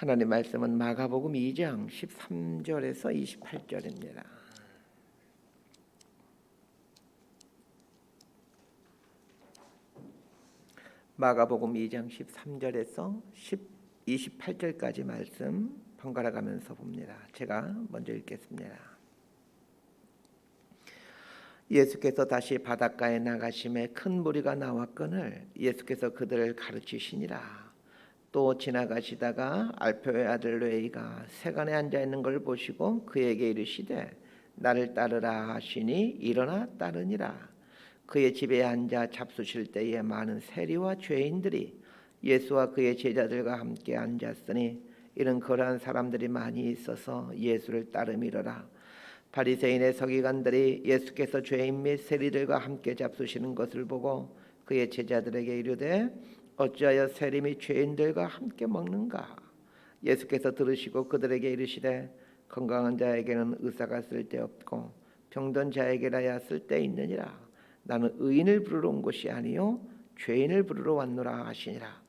하나님 말씀은 마가복음 2장 13절에서 28절입니다. 마가복음 2장 13절에서 28절까지 말씀 번갈아 가면서 봅니다. 제가 먼저 읽겠습니다. 예수께서 다시 바닷가에 나가심에 큰 무리가 나왔거늘 예수께서 그들을 가르치시니라. 또 지나가시다가 알페오의 아들 레위가 세간에 앉아 있는 걸 보시고 그에게 이르시되 나를 따르라 하시니 일어나 따르니라. 그의 집에 앉아 잡수실 때에 많은 세리와 죄인들이 예수와 그의 제자들과 함께 앉았으니 이는 거룩한 사람들이 많이 있어서 예수를 따르미러라. 바리새인의 서기관들이 예수께서 죄인 및 세리들과 함께 잡수시는 것을 보고 그의 제자들에게 이르되 어찌하여 세리 및 죄인들과 함께 먹는가? 예수께서 들으시고 그들에게 이르시되 건강한 자에게는 의사가 쓸데없고 병든 자에게라야 쓸데있느니라. 나는 의인을 부르러 온 것이 아니요 죄인을 부르러 왔노라 하시니라.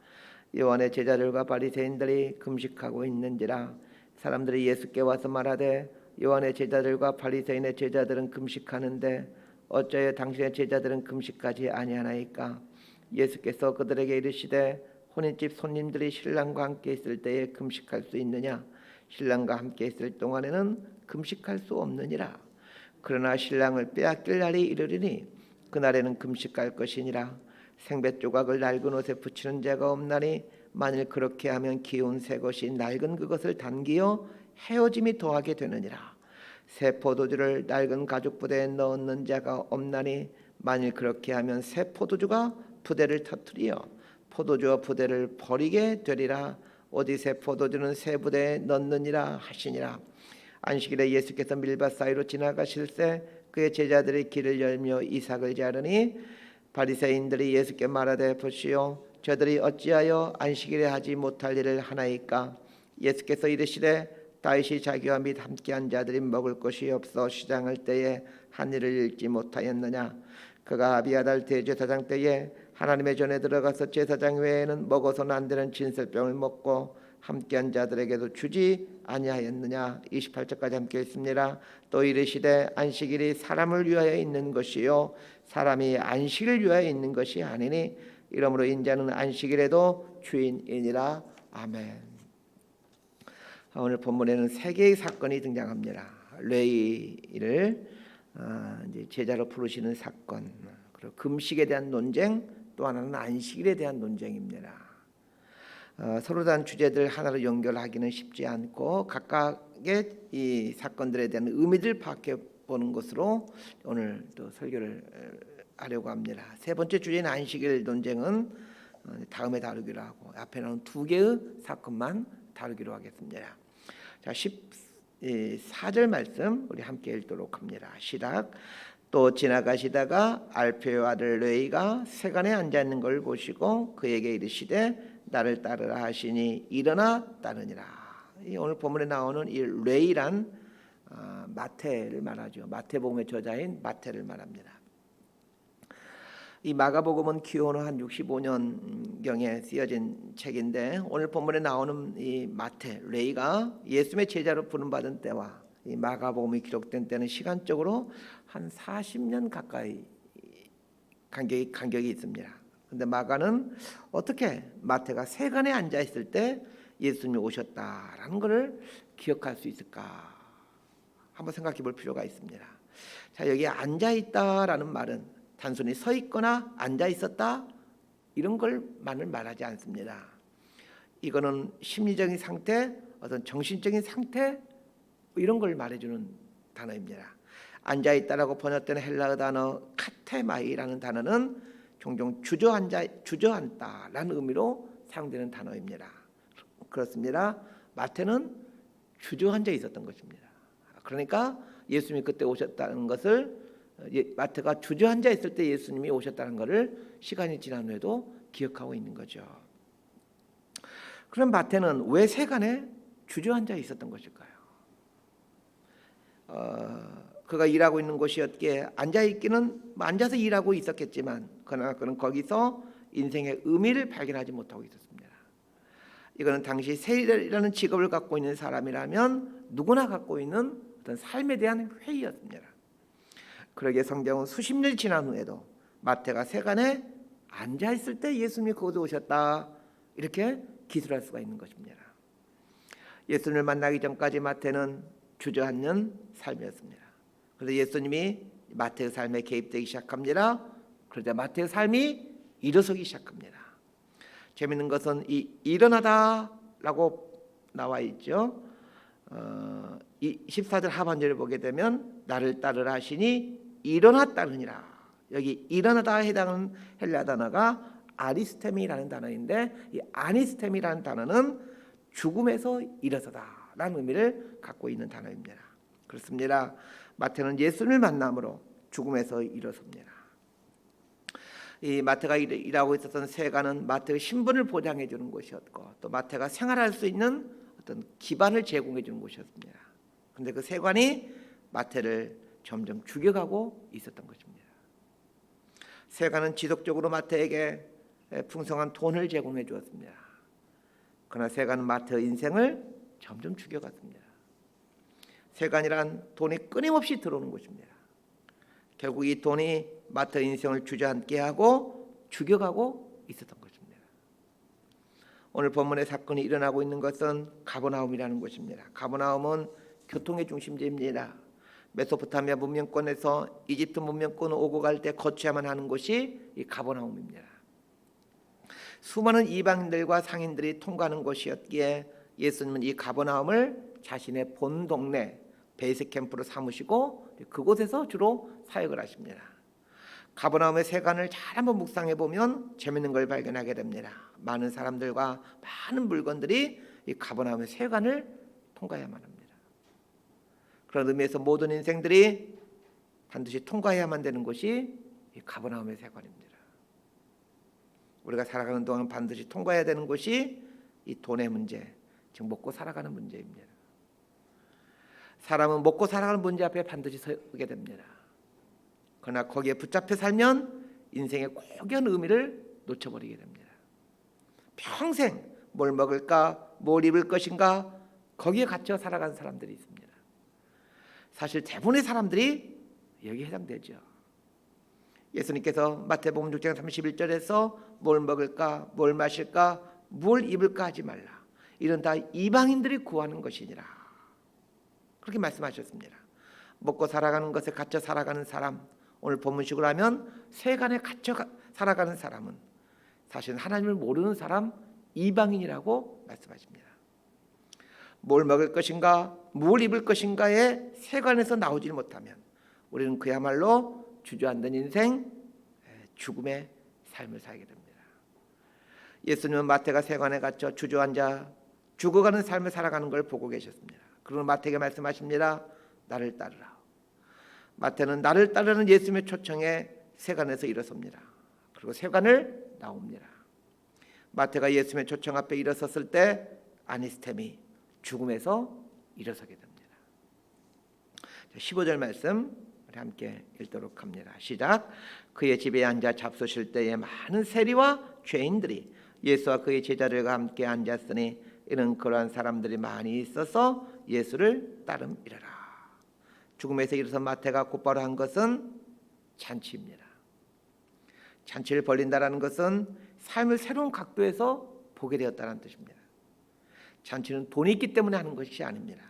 요한의 제자들과 바리새인들이 금식하고 있는지라. 사람들이 예수께 와서 말하되 요한의 제자들과 바리새인의 제자들은 금식하는데 어찌하여 당신의 제자들은 금식하지 아니하나이까? 예수께서 그들에게 이르시되 혼인집 손님들이 신랑과 함께 있을 때에 금식할 수 있느냐? 신랑과 함께 있을 동안에는 금식할 수 없느니라. 그러나 신랑을 빼앗길 날이 이르리니 그날에는 금식할 것이니라. 생배 조각을 낡은 옷에 붙이는 자가 없나니 만일 그렇게 하면 기운 새 것이 낡은 그것을 당기어 헤어짐이 더하게 되느니라. 새 포도주를 낡은 가죽 부대에 넣는 자가 없나니 만일 그렇게 하면 새 포도주가 부대를 터뜨리어 포도주와 부대를 버리게 되리라. 어디 새 포도주는 새 부대에 넣느니라 하시니라. 안식일에 예수께서 밀밭 사이로 지나가실새 그의 제자들이 길을 열며 이삭을 자르니 바리새인들이 예수께 말하되 보시오 저들이 어찌하여 안식일에 하지 못할 일을 하나이까? 예수께서 이르시되 다윗이 자기와 및 함께한 자들이 먹을 것이 없어 시장할 때에 한 일을 읽지 못하였느냐? 그가 아비아달 대제사장 때에 하나님의 전에 들어가서 제사장 외에는 먹어서는 안 되는 진설병을 먹고 함께한 자들에게도 주지 아니하였느냐? 28절까지 함께 읽습니다. 또 이르시되 안식일이 사람을 위하여 있는 것이요 사람이 안식을 위하여 있는 것이 아니니 이러므로 인자는 안식일에도 주인이니라. 아멘. 오늘 본문에는 세 개의 사건이 등장합니다. 레위를 이제 제자로 부르시는 사건, 그리고 금식에 대한 논쟁, 또 하나는 안식일에 대한 논쟁입니다. 서로 다른 주제들 하나로 연결하기는 쉽지 않고 각각의 이 사건들에 대한 의미를 파악해 보는 것으로 오늘 또 설교를 하려고 합니다. 세 번째 주제인 안식일 논쟁은 다음에 다루기로 하고 앞에 나온 두 개의 사건만 다루기로 하겠습니다. 자, 14절 말씀 우리 함께 읽도록 합니다. 시작. 또 지나가시다가 알페오 아들 레위가 세간에 앉아 있는 걸 보시고 그에게 이르시되 나를 따르라 하시니 일어나 따르니라. 오늘 본문에 나오는 이 레위란 마태를 말하죠. 마태복음의 저자인 마태를 말합니다. 이 마가복음은 기원후 한 65년경에 쓰여진 책인데 오늘 본문에 나오는 이 마태 레위가 예수님의 제자로 부름받은 때와 이 마가복음이 기록된 때는 시간적으로 한 40년 가까이 간격이 있습니다. 그런데 마가는 어떻게 마태가 세간에 앉아 있을 때 예수님이 오셨다라는 것을 기억할 수 있을까? 한번 생각해 볼 필요가 있습니다. 자, 여기 앉아 있다라는 말은 단순히 서 있거나 앉아 있었다 이런 걸만을 말하지 않습니다. 이거는 심리적인 상태, 어떤 정신적인 상태 이런 걸 말해주는 단어입니다. 앉아 있다라고 번역되는 헬라어 단어 카테마이라는 단어는 종종 주저앉다라는 의미로 사용되는 단어입니다. 그렇습니다. 마태는 주저앉아 있었던 것입니다. 그러니까 예수님이 그때 오셨다는 것을 마태가 주저앉아 있을 때 예수님이 오셨다는 것을 시간이 지난 후에도 기억하고 있는 거죠. 그럼 마태는 왜 세간에 주저앉아 있었던 것일까요? 그가 일하고 있는 곳이었기에 앉아서 일하고 있었겠지만 그러나 그는 거기서 인생의 의미를 발견하지 못하고 있었습니다. 이거는 당시 세리라는 직업을 갖고 있는 사람이라면 누구나 갖고 있는 어떤 삶에 대한 회의였습니다. 그러기에 성경은 수십 년이 지난 후에도 마태가 세간에 앉아 있을 때 예수님이 거기서 오셨다 이렇게 기술할 수가 있는 것입니다. 예수님을 만나기 전까지 마태는 주저앉는 삶이었습니다. 그래서 예수님이 마태의 삶에 개입되기 시작합니다. 그러자 마태의 삶이 일어서기 시작합니다. 재미있는 것은 이 일어나다라고 나와 있죠. 이 14절 하반절을 보게 되면 나를 따르라 하시니 일어나 따르니라. 여기 일어나다 해당하는 헬라 단어가 아리스템이라는 단어인데 이 아니스템이라는 단어는 죽음에서 일어서다라는 의미를 갖고 있는 단어입니다. 그렇습니다. 마태는 예수님을 만남으로 죽음에서 일어섭니다. 이 마태가 일하고 있었던 세관은 마태의 신분을 보장해 주는 곳이었고 또 마태가 생활할 수 있는 어떤 기반을 제공해 주는 곳이었습니다. 그런데 그 세관이 마태를 점점 죽여가고 있었던 것입니다. 세관은 지속적으로 마태에게 풍성한 돈을 제공해 주었습니다. 그러나 세관은 마태의 인생을 점점 죽여갔습니다. 세관이란 돈이 끊임없이 들어오는 것입니다. 결국 이 돈이 마태의 인생을 주저앉게 하고 죽여가고 있었던 것입니다. 오늘 본문의 사건이 일어나고 있는 것은 가버나움이라는 곳입니다. 가버나움은 교통의 중심지입니다. 메소포타미아 문명권에서 이집트 문명권 오고 갈 때 거쳐야만 하는 곳이 이 가버나움입니다. 수많은 이방인들과 상인들이 통과하는 곳이었기에 예수님은 이 가버나움을 자신의 본 동네 베이스 캠프로 삼으시고 그곳에서 주로 사역을 하십니다. 가버나움의 세관을 잘 한번 묵상해 보면 재밌는 걸 발견하게 됩니다. 많은 사람들과 많은 물건들이 이 가버나움의 세관을 통과해야만 합니다. 그런 의미에서 모든 인생들이 반드시 통과해야만 되는 곳이 이 가버나움의 세관입니다. 우리가 살아가는 동안 반드시 통과해야 되는 곳이 이 돈의 문제, 즉 먹고 살아가는 문제입니다. 사람은 먹고 살아가는 문제 앞에 반드시 서게 됩니다. 그러나 거기에 붙잡혀 살면 인생의 고귀한 의미를 놓쳐버리게 됩니다. 평생 뭘 먹을까, 뭘 입을 것인가 거기에 갇혀 살아가는 사람들이 있습니다. 사실 대부분의 사람들이 여기에 해당되죠. 예수님께서 마태복음 6장 31절에서 뭘 먹을까, 뭘 마실까, 뭘 입을까 하지 말라. 이런 다 이방인들이 구하는 것이니라. 그렇게 말씀하셨습니다. 먹고 살아가는 것에 갇혀 살아가는 사람, 오늘 본문식으로 하면 세간에 갇혀 살아가는 사람은 사실 하나님을 모르는 사람, 이방인이라고 말씀하십니다. 뭘 먹을 것인가, 뭘 입을 것인가에 세간에서 나오지 못하면 우리는 그야말로 주저앉는 인생, 죽음의 삶을 살게 됩니다. 예수님은 마태가 세관에 갇혀 주저앉아 죽어가는 삶을 살아가는 걸 보고 계셨습니다. 그리고 마태에게 말씀하십니다. 나를 따르라. 마태는 나를 따르는 예수님의 초청에 세관에서 일어섭니다. 그리고 세관을 나옵니다. 마태가 예수님의 초청 앞에 일어섰을 때 아니스템이 죽음에서 일어서게 됩니다. 15절 말씀 우리 함께 읽도록 합니다. 시작. 그의 집에 앉아 잡수실 때에 많은 세리와 죄인들이 예수와 그의 제자들과 함께 앉았으니 이는 그러한 사람들이 많이 있어서 예수를 따름이러라. 죽음에서 일어선 마태가 곧바로 한 것은 잔치입니다. 잔치를 벌린다라는 것은 삶을 새로운 각도에서 보게 되었다는 뜻입니다. 잔치는 돈이 있기 때문에 하는 것이 아닙니다.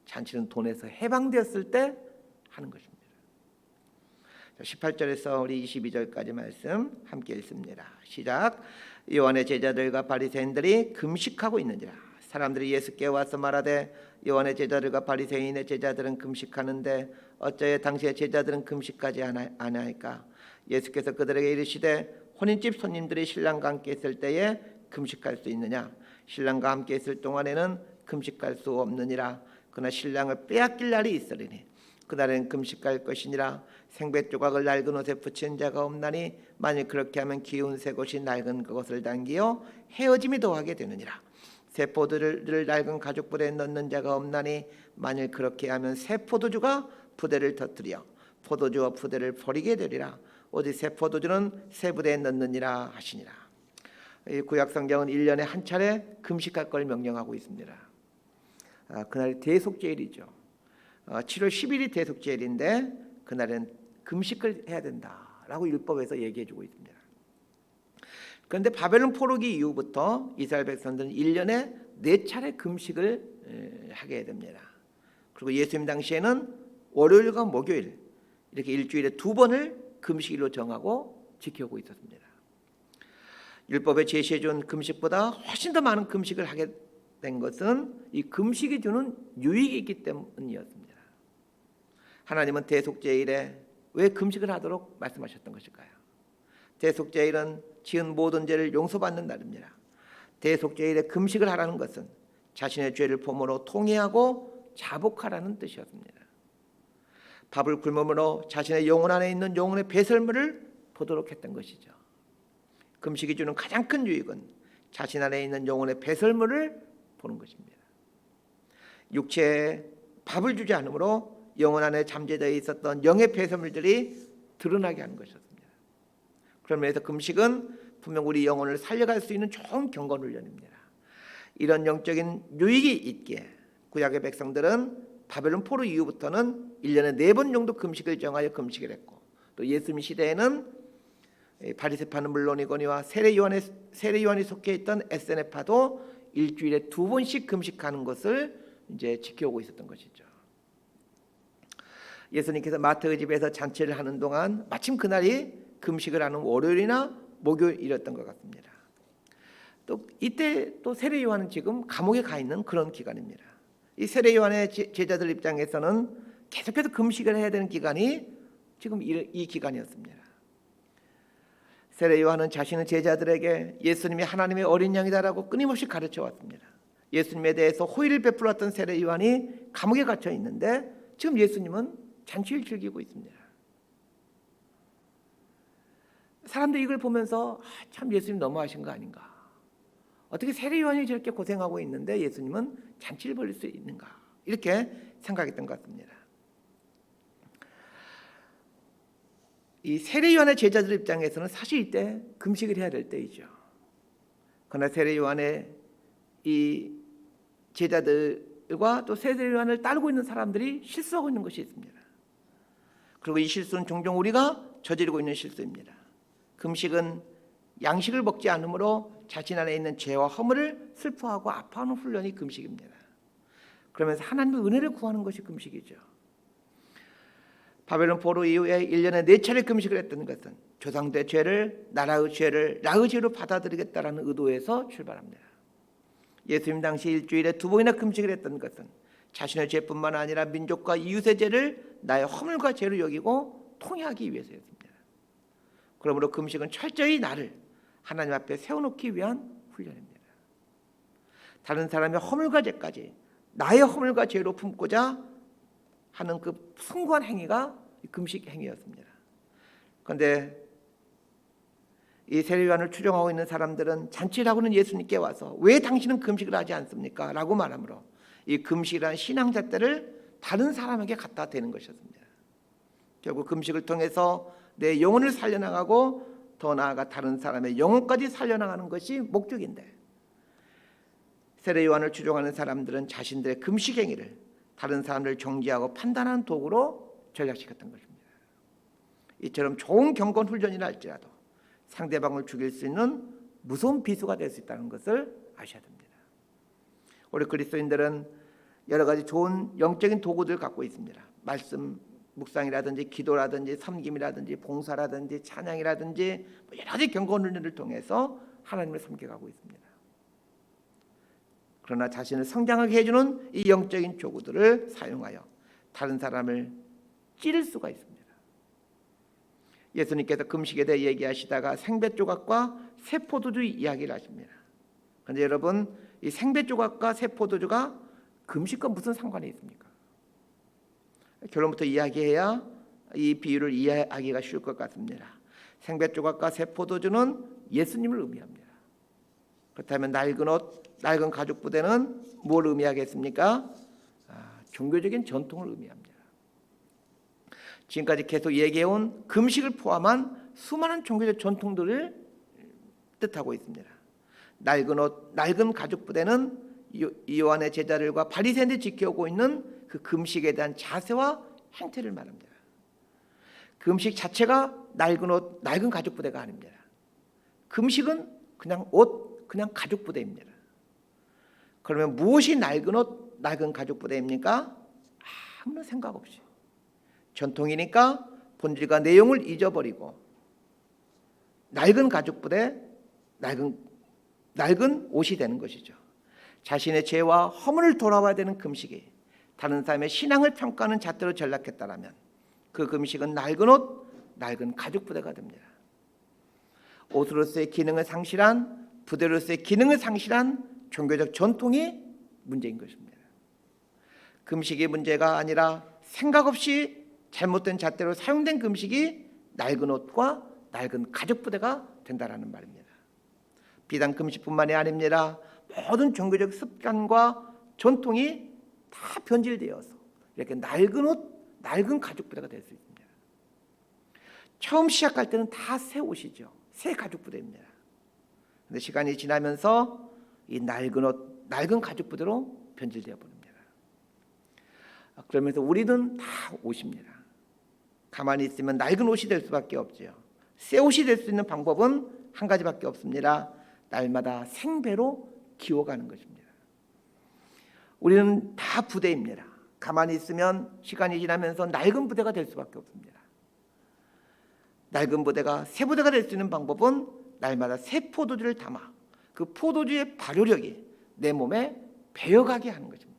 잔치는 돈에서 해방되었을 때 하는 것입니다. 18절에서 우리 22절까지 말씀 함께 읽습니다. 시작. 요한의 제자들과 바리새인들이 금식하고 있는지라. 사람들이 예수께 와서 말하되 요한의 제자들과 바리새인의 제자들은 금식하는데 어찌하여 당시의 제자들은 금식하지 아니하니까. 예수께서 그들에게 이르시되 혼인집 손님들이 신랑과 함께 있을 때에 금식할 수 있느냐. 신랑과 함께 있을 동안에는 금식할 수 없느니라. 그러나 신랑을 빼앗길 날이 있으리니 그날은 금식할 것이니라. 생배 조각을 낡은 옷에 붙이는 자가 없나니 만일 그렇게 하면 기운 새 것이 낡은 그것을 당기어 헤어짐이 더하게 되느니라. 새 포도주를 낡은 가죽 부대에 넣는 자가 없나니 만일 그렇게 하면 새 포도주가 부대를 터뜨려 포도주와 부대를 버리게 되리라. 오직 새 포도주는 새 부대에 넣느니라 하시니라. 이 구약 성경은 1년에 한 차례 금식할 걸 명령하고 있습니다. 그날이 대속죄일이죠. 7월 10일이 대속죄일인데 그날은 금식을 해야 된다라고 율법에서 얘기해주고 있습니다. 그런데 바벨론 포로기 이후부터 이스라엘 백성들은 1년에 4차례 금식을 하게 됩니다. 그리고 예수님 당시에는 월요일과 목요일 이렇게 일주일에 2번을 금식일로 정하고 지켜오고 있었습니다. 율법에 제시해준 금식보다 훨씬 더 많은 금식을 하게 된 것은 이 금식이 주는 유익이 있기 때문이었습니다. 하나님은 대속죄일에 왜 금식을 하도록 말씀하셨던 것일까요? 대속죄일은 지은 모든 죄를 용서받는 날입니다. 대속죄일에 금식을 하라는 것은 자신의 죄를 범으로 통회하고 자복하라는 뜻이었습니다. 밥을 굶음으로 자신의 영혼 안에 있는 영혼의 배설물을 보도록 했던 것이죠. 금식이 주는 가장 큰 유익은 자신 안에 있는 영혼의 배설물을 보는 것입니다. 육체에 밥을 주지 않으므로 영혼 안에 잠재되어 있었던 영의 배설물들이 드러나게 하는 것이었습니다. 그런 면에서 금식은 분명 우리 영혼을 살려갈 수 있는 좋은 경건훈련입니다. 이런 영적인 유익이 있기에 구약의 백성들은 바벨론 포로 이후부터는 1년에 4번 정도 금식을 정하여 금식을 했고, 또 예수님 시대에는 바리새파는 물론이거니와 세례요한이 속해 있던 에세네파도 일주일에 2번씩 금식하는 것을 이제 지켜오고 있었던 것이죠. 예수님께서 마태의 집에서 잔치를 하는 동안 마침 그날이 금식을 하는 월요일이나 목요일이었던 것 같습니다. 또 이때 또 세례 요한은 지금 감옥에 가 있는 그런 기간입니다. 이 세례 요한의 제자들 입장에서는 계속해서 금식을 해야 되는 기간이 지금 이 기간이었습니다. 세례 요한은 자신의 제자들에게 예수님이 하나님의 어린 양이다라고 끊임없이 가르쳐 왔습니다. 예수님에 대해서 호의를 베풀었던 세례 요한이 감옥에 갇혀 있는데 지금 예수님은 잔치를 즐기고 있습니다. 사람들이 이걸 보면서 참 예수님 너무하신 거 아닌가? 어떻게 세례 요한이 저렇게 고생하고 있는데 예수님은 잔치를 벌일 수 있는가? 이렇게 생각했던 것 같습니다. 이 세례 요한의 제자들 입장에서는 사실 이때 금식을 해야 될 때이죠. 그러나 세례 요한의 이 제자들과 또 세례 요한을 따르고 있는 사람들이 실수하고 있는 것이 있습니다. 그리고 이 실수는 종종 우리가 저지르고 있는 실수입니다. 금식은 양식을 먹지 않으므로 자신 안에 있는 죄와 허물을 슬퍼하고 아파하는 훈련이 금식입니다. 그러면서 하나님의 은혜를 구하는 것이 금식이죠. 바벨론 포로 이후에 1년에 4차례 금식을 했던 것은 조상들의 죄를 나라의 죄를 나의 죄로 받아들이겠다라는 의도에서 출발합니다. 예수님 당시 일주일에 2번이나 금식을 했던 것은 자신의 죄뿐만 아니라 민족과 이웃의 죄를 나의 허물과 죄로 여기고 통회하기 위해서였습니다. 그러므로 금식은 철저히 나를 하나님 앞에 세워놓기 위한 훈련입니다. 다른 사람의 허물과 죄까지 나의 허물과 죄로 품고자 하는 그 숭고한 행위가 금식 행위였습니다. 그런데 이 세례 요한을 추종하고 있는 사람들은 잔치를 하고는 예수님께 와서 왜 당신은 금식을 하지 않습니까? 라고 말하므로 이 금식이라는 신앙 잣대를 다른 사람에게 갖다 대는 것이었습니다. 결국 금식을 통해서 내 영혼을 살려나가고 더 나아가 다른 사람의 영혼까지 살려나가는 것이 목적인데, 세례 요한을 추종하는 사람들은 자신들의 금식 행위를 다른 사람들을 정죄하고 판단하는 도구로 전락시켰던 것입니다. 이처럼 좋은 경건 훈련이라 할지라도 상대방을 죽일 수 있는 무서운 비수가 될 수 있다는 것을 아셔야 됩니다. 우리 그리스도인들은 여러 가지 좋은 영적인 도구들을 갖고 있습니다. 말씀 묵상이라든지 기도라든지 섬김이라든지 봉사라든지 찬양이라든지 여러 가지 경건 훈련을 통해서 하나님을 섬겨가고 있습니다. 그러나 자신을 성장하게 해주는 이 영적인 도구들을 사용하여 다른 사람을 찌를 수가 있습니다. 예수님께서 금식에 대해 얘기하시다가 생배조각과 세포도주 이야기를 하십니다. 그런데 여러분, 이 생배조각과 세포도주가 금식과 무슨 상관이 있습니까? 결론부터 이야기해야 이 비유를 이해하기가 쉬울 것 같습니다. 생배조각과 세포도주는 예수님을 의미합니다. 그렇다면 낡은 옷, 낡은 가죽 부대는 뭘 의미하겠습니까? 종교적인 전통을 의미합니다. 지금까지 계속 얘기해온 금식을 포함한 수많은 종교적 전통들을 뜻하고 있습니다. 낡은 옷, 낡은 가죽 부대는 요한의 제자들과 바리새인들이 지켜오고 있는 그 금식에 대한 자세와 행태를 말합니다. 금식 자체가 낡은 옷, 낡은 가죽 부대가 아닙니다. 금식은 그냥 옷, 그냥 가죽 부대입니다. 그러면 무엇이 낡은 옷, 낡은 가죽 부대입니까? 아무런 생각 없이 전통이니까 본질과 내용을 잊어버리고 낡은 가죽 부대, 낡은 옷이 되는 것이죠. 자신의 죄와 허물을 돌아와야 되는 금식이 다른 사람의 신앙을 평가하는 잣대로 전락했다라면 그 금식은 낡은 옷, 낡은 가죽 부대가 됩니다. 옷으로서의 기능을 상실한, 부대로서의 기능을 상실한 종교적 전통이 문제인 것입니다. 금식이 문제가 아니라 생각 없이 잘못된 잣대로 사용된 금식이 낡은 옷과 낡은 가죽 부대가 된다라는 말입니다. 비단 금식뿐만이 아닙니다. 모든 종교적 습관과 전통이 다 변질되어서 이렇게 낡은 옷, 낡은 가죽 부대가 될 수 있습니다. 처음 시작할 때는 다 새 옷이죠. 새 가죽 부대입니다. 그런데 시간이 지나면서 이 낡은 옷, 낡은 가죽 부대로 변질되어 버립니다. 그러면서 우리는 다 옷입니다. 가만히 있으면 낡은 옷이 될 수밖에 없죠. 새 옷이 될 수 있는 방법은 한 가지밖에 없습니다. 날마다 생배로 기워가는 것입니다. 우리는 다 부대입니다. 가만히 있으면 시간이 지나면서 낡은 부대가 될 수밖에 없습니다. 낡은 부대가 새 부대가 될 수 있는 방법은 날마다 새 포도주를 담아 그 포도주의 발효력이 내 몸에 배어가게 하는 것입니다.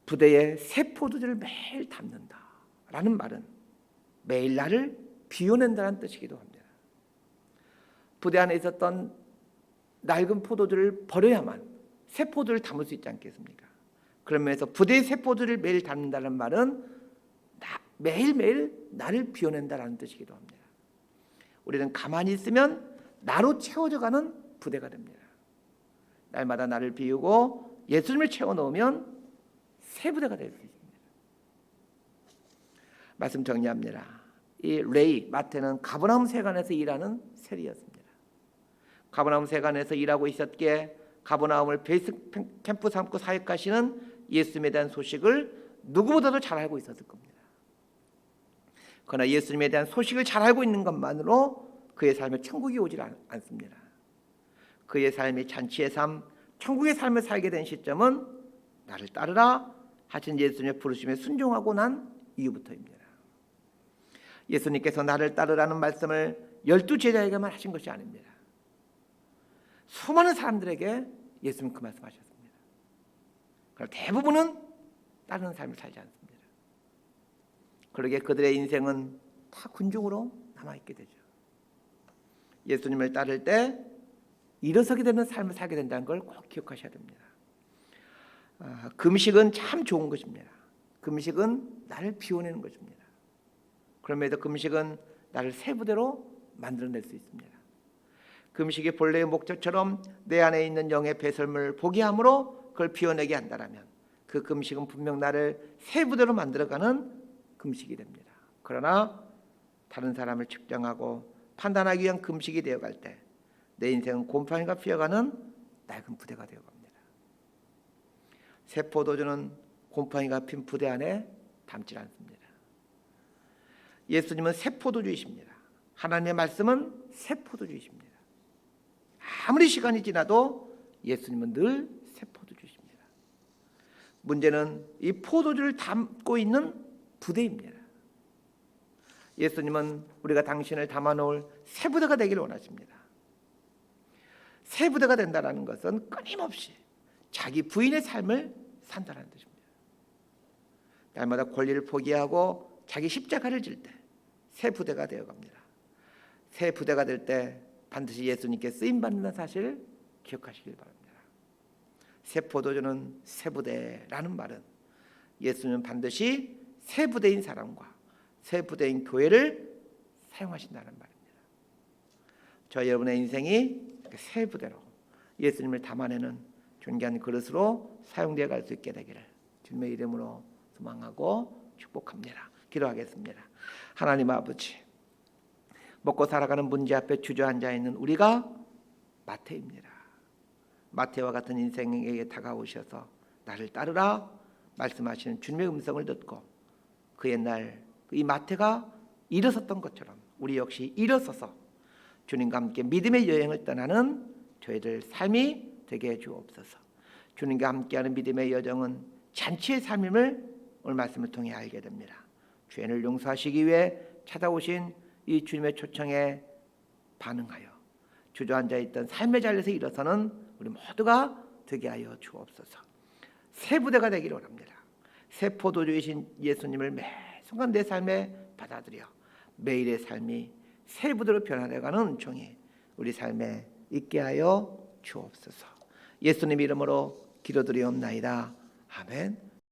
부대에 새 포도주를 매일 담는다라는 말은 매일 나를 비워낸다는 뜻이기도 합니다. 부대 안에 있었던 낡은 포도주를 버려야만 새 포도를 담을 수 있지 않겠습니까? 그러면서 부대의 새 포도를 매일 담는다는 말은 매일매일 나를 비워낸다는 뜻이기도 합니다. 우리는 가만히 있으면 나로 채워져가는 부대가 됩니다. 날마다 나를 비우고 예수님을 채워넣으면 새 부대가 될 수 있습니다. 말씀 정리합니다. 이 레이, 마태는 가버나움 세관에서 일하는 세리였습니다. 가버나움 세관에서 일하고 있었기에 가버나움을 베이스 캠프 삼고 사역하시는 예수님에 대한 소식을 누구보다도 잘 알고 있었을 겁니다. 그러나 예수님에 대한 소식을 잘 알고 있는 것만으로 그의 삶에 천국이 오질 않습니다. 그의 삶이 잔치의 삶, 천국의 삶을 살게 된 시점은 나를 따르라 하신 예수님의 부르심에 순종하고 난 이후부터입니다. 예수님께서 나를 따르라는 말씀을 12제자에게만 하신 것이 아닙니다. 수많은 사람들에게 예수님은 그 말씀하셨습니다. 그러나 대부분은 따르는 삶을 살지 않습니다. 그러게 그들의 인생은 다 군중으로 남아있게 되죠. 예수님을 따를 때 일어서게 되는 삶을 살게 된다는 걸 꼭 기억하셔야 됩니다. 금식은 참 좋은 것입니다. 금식은 나를 비워내는 것입니다. 그럼에도 금식은 나를 새 부대로 만들어낼 수 있습니다. 금식의 본래의 목적처럼 내 안에 있는 영의 배설물을 보게 함으로 그걸 비워내게 한다면 그 금식은 분명 나를 새 부대로 만들어가는 금식이 됩니다. 그러나 다른 사람을 측정하고 판단하기 위한 금식이 되어갈 때 내 인생은 곰팡이가 피어가는 낡은 부대가 되어갑니다. 새 포도주는 곰팡이가 핀 부대 안에 담지 않습니다. 예수님은 새 포도주이십니다. 하나님의 말씀은 새 포도주이십니다. 아무리 시간이 지나도 예수님은 늘 새 포도주이십니다. 문제는 이 포도주를 담고 있는 부대입니다. 예수님은 우리가 당신을 담아놓을 새 부대가 되기를 원하십니다. 새 부대가 된다는 것은 끊임없이 자기 부인의 삶을 산다는 뜻입니다. 날마다 권리를 포기하고 자기 십자가를 질 때 새 부대가 되어갑니다. 새 부대가 될 때 반드시 예수님께 쓰임받는다는 사실을 기억하시길 바랍니다. 새 포도주는 새 부대라는 말은 예수님은 반드시 새 부대인 사람과 새 부대인 교회를 사용하신다는 말입니다. 저 여러분의 인생이 새 부대로 예수님을 담아내는 존귀한 그릇으로 사용되어 갈 수 있게 되기를 주님의 이름으로 소망하고 축복합니다. 기도하겠습니다. 하나님 아버지, 먹고 살아가는 문제 앞에 주저앉아 있는 우리가 마태입니다. 마태와 같은 인생에게 다가오셔서 나를 따르라 말씀하시는 주님의 음성을 듣고 그 옛날 이 마태가 일어섰던 것처럼 우리 역시 일어서서 주님과 함께 믿음의 여행을 떠나는 저희들 삶이 되게 해 주옵소서. 주님과 함께하는 믿음의 여정은 잔치의 삶임을 오늘 말씀을 통해 알게 됩니다. 죄를 용서하시기 위해 찾아오신 이 주님의 초청에 반응하여 주저앉아 있던 삶의 자리에서 일어서는 우리 모두가 되게 하여 주옵소서. 새 부대가 되기를 원합니다. 새 포도주이신 예수님을 매 순간 내 삶에 받아들여 매일의 삶이 새 부대로 변화되어가는 은총이 우리 삶에 있게 하여 주옵소서. 예수님 이름으로 기도드리옵나이다. 아멘.